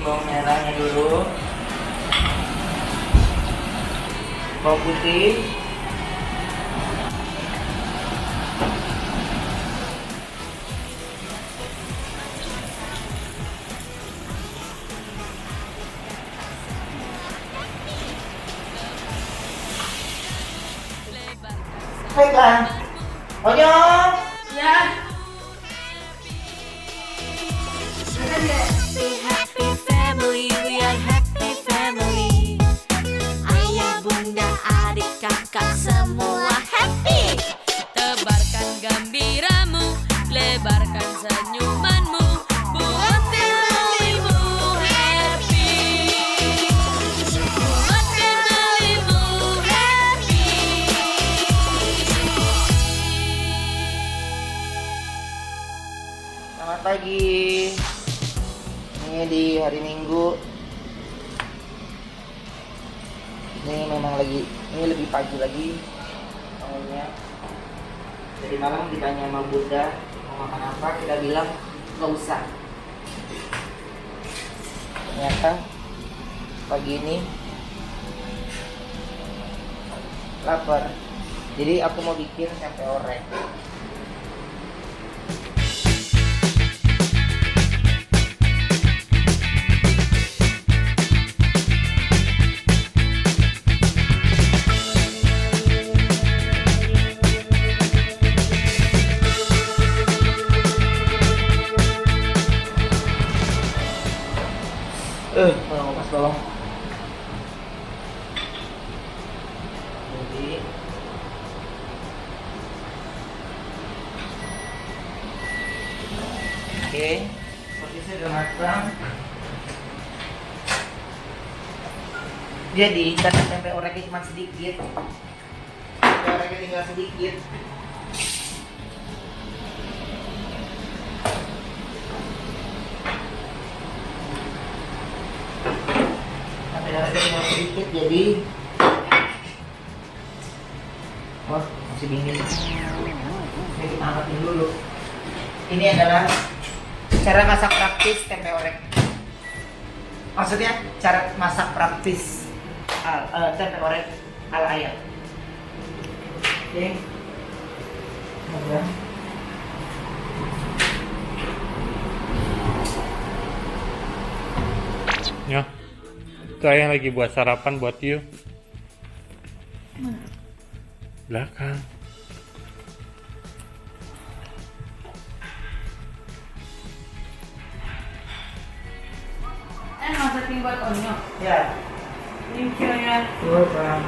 Bawang merahnya dulu, bawang putih, baiklah, onyok Ya. Happy, happy family, we are happy family. Ayah, bunda, adik, kakak semua happy. Tebarkan gembiramu, lebarkan senyumanmu, buat familymu happy. Buat familymu happy. Selamat pagi. Ini di hari Minggu. Ini memang lagi, ini lebih pagi lagi bangunnya. Dari malam ditanya sama Bunda mau makan apa, kita bilang nggak usah. Ternyata pagi ini lapar. Jadi aku mau bikin tempe orek. Kalau pas tolong. Jadi oke, sosis udah matang. Jadi karena tempe oreknya cuma sedikit, tempe oreknya tinggal sedikit. Tempe oreknya tinggal sedikit, jadi wah masih dingin. Ini kita angkatin dulu. Ini adalah cara masak praktis tempe orek. Maksudnya cara masak praktis tempe orek ala ayam. Oke. Udah. Ya, saya lagi buat sarapan buat you. Belakang. Masakin buat onyok. Ya. Thank you ya. Welcome.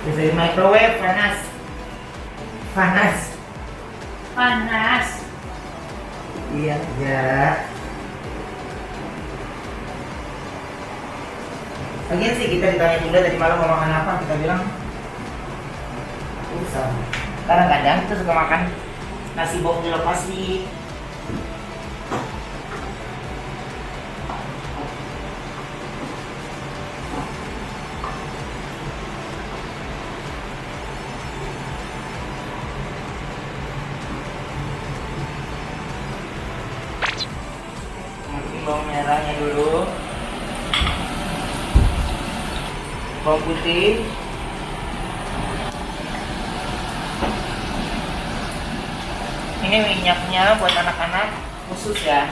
Bisa di microwave panas. Panas. Panas. Iya, ya. Lagian sih kita ditanya Bunda tadi malam mau makan apa, kita bilang usah. Kadang-kadang kita suka makan nasi bawang dilepas di bawang merahnya dulu, bawang putih, ini minyaknya buat anak-anak khusus ya.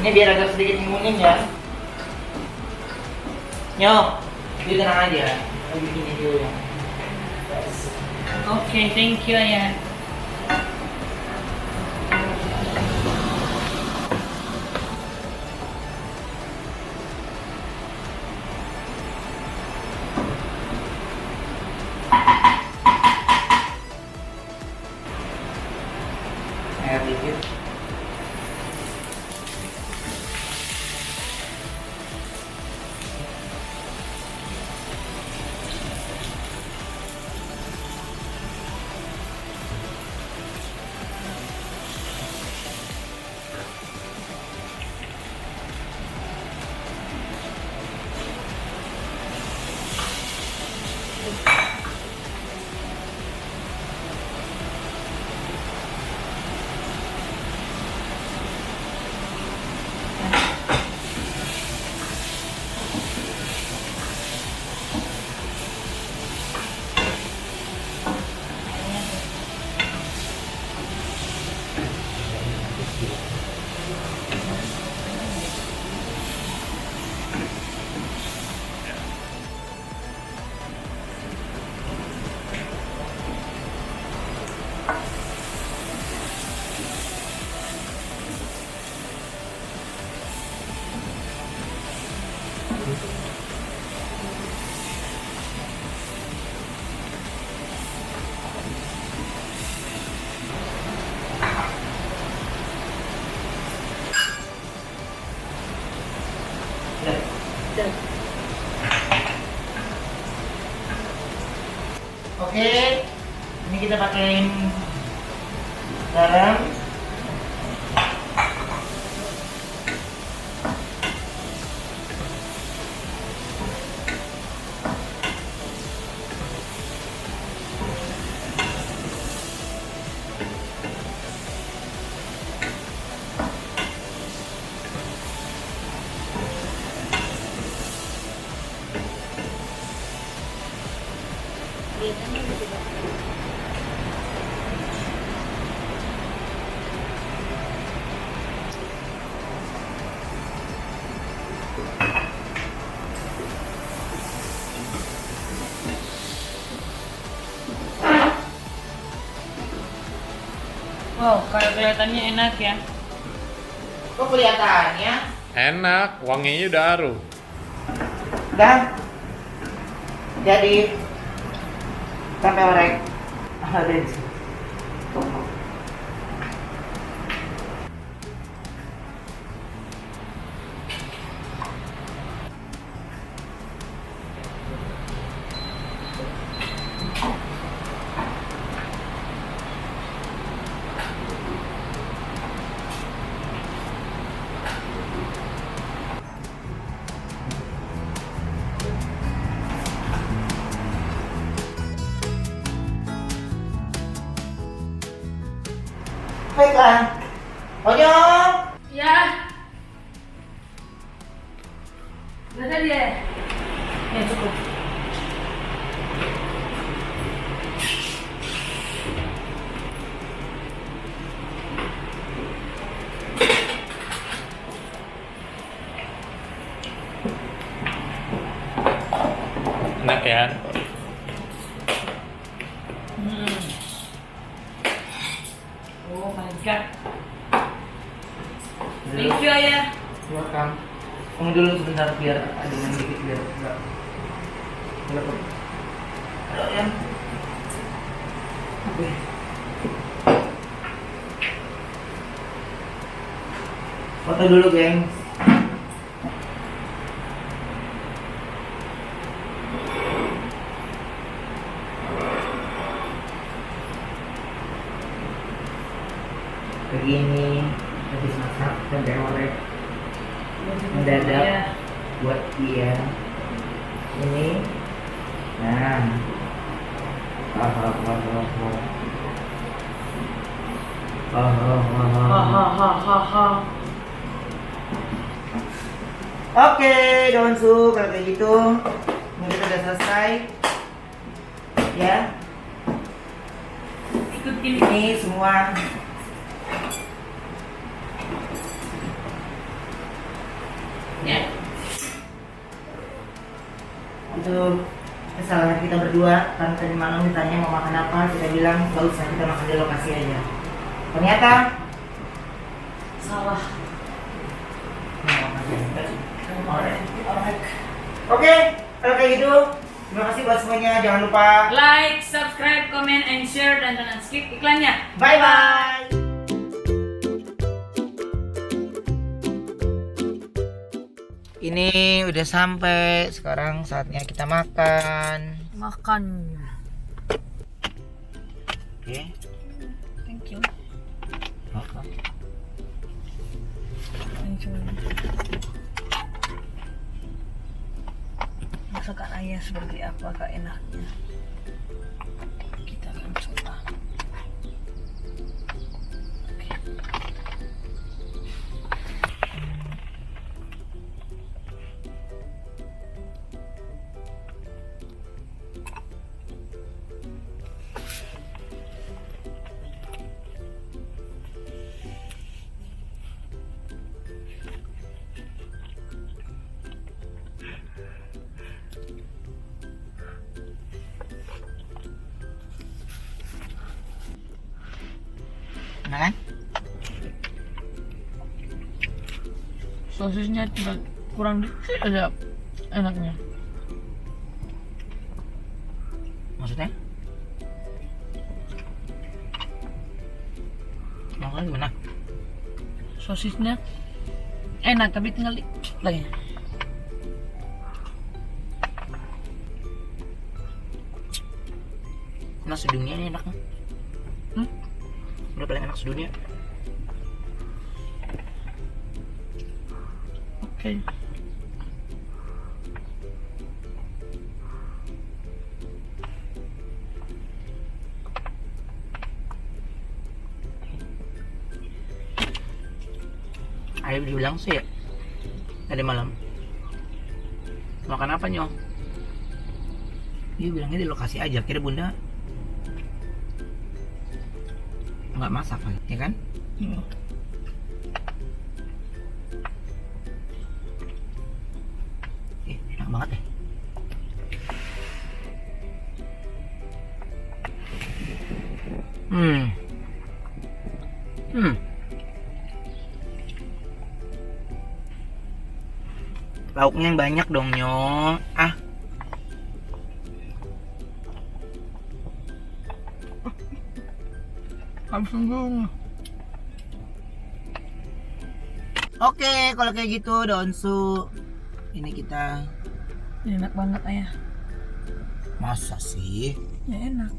Ini biar agak sedikit nguning ya. Nyok, dia tenang aja. Aku bikin ini dulu ya. Oke, thank you ya. Air dikit. Oke, ini kita pakein garam. Wow, kayak kelihatannya enak ya. Kok kelihatannya? Enak, wanginya udah harum. Dan jadi tempe orek. Ada di sini. Baiklah. Onyong. Ya. Udah tadi ya? Ya cukup. Enak ya. Oh my god. Thank you ya. Welcome. Tunggu dulu sebentar biar adonan dikit biar enggak. Aduh ya. Oke. Foto dulu, gengs. Begini habis masak tempe orek mendadak buat dia ini. Nah, Oke, Donsu, kalau kayak gitu ini kita udah selesai ya. Ikutin Ini semua ya. itu kesalahan kita berdua karena tadi malam ditanya mau makan apa, kita bilang nggak usah, kita makan di lokasi aja. Ternyata Salah. Oke, kalau kayak gitu terima kasih buat semuanya, jangan lupa Like, subscribe, comment, and share, dan jangan skip iklannya. bye bye. Ini udah sampai, sekarang saatnya kita makan. Makan. Oke. Thank you. Makan. Enjoy. Masakan ayah seperti apa kak enaknya? Kita akan coba. Oke. Nah, kan? Sosisnya tinggal kurang dikit aja enaknya. Maksudnya? Maksudnya gimana? Sosisnya enak tapi tinggal dikit lagi. mah sedunia ini enak. Udah paling enak sedunia. Oke. Ayah bilang sih ya tadi malam makan apa nyong? Dia bilangnya di lokasi aja, kira bunda nggak masak lagi, ya kan? Enak banget deh. Lauknya yang banyak dong nyong. Langsung. Oke, kalau kayak gitu Donsu, ini kita Enak banget ayah. masa sih? Ya enak.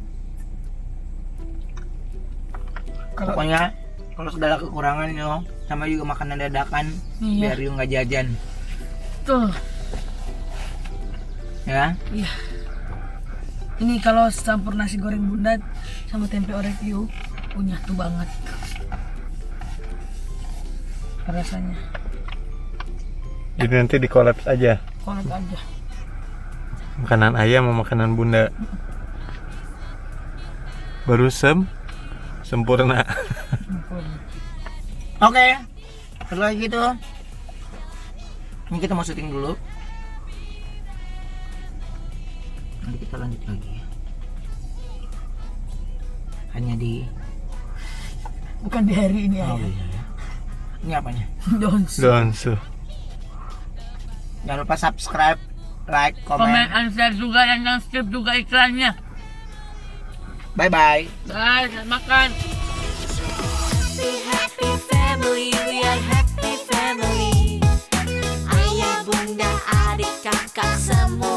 Kalau Pokoknya kalau segala kekurangan nyong, sama juga makanan dadakan, Iya. biar you nggak jajan, tuh, ya. iya. Ini kalau campur nasi goreng bunda sama tempe orek you, nyatu banget rasanya. Jadi nanti dikolaps aja. Kolot aja. Makanan ayah sama makanan bunda. Baru sempurna. Oke, setelah gitu, ini kita mau syuting dulu. Nanti kita lanjut lagi. Hanya di Bukan di hari ini oh, ayah. iya, ya. Ini apanya? Donsu. Jangan lupa subscribe, like, Komen, komen. share juga dan jangan skip juga iklannya. Bye bye. Bye, selamat makan. Happy, happy family, we are happy family. Ayah, bunda, adik, kakak, semua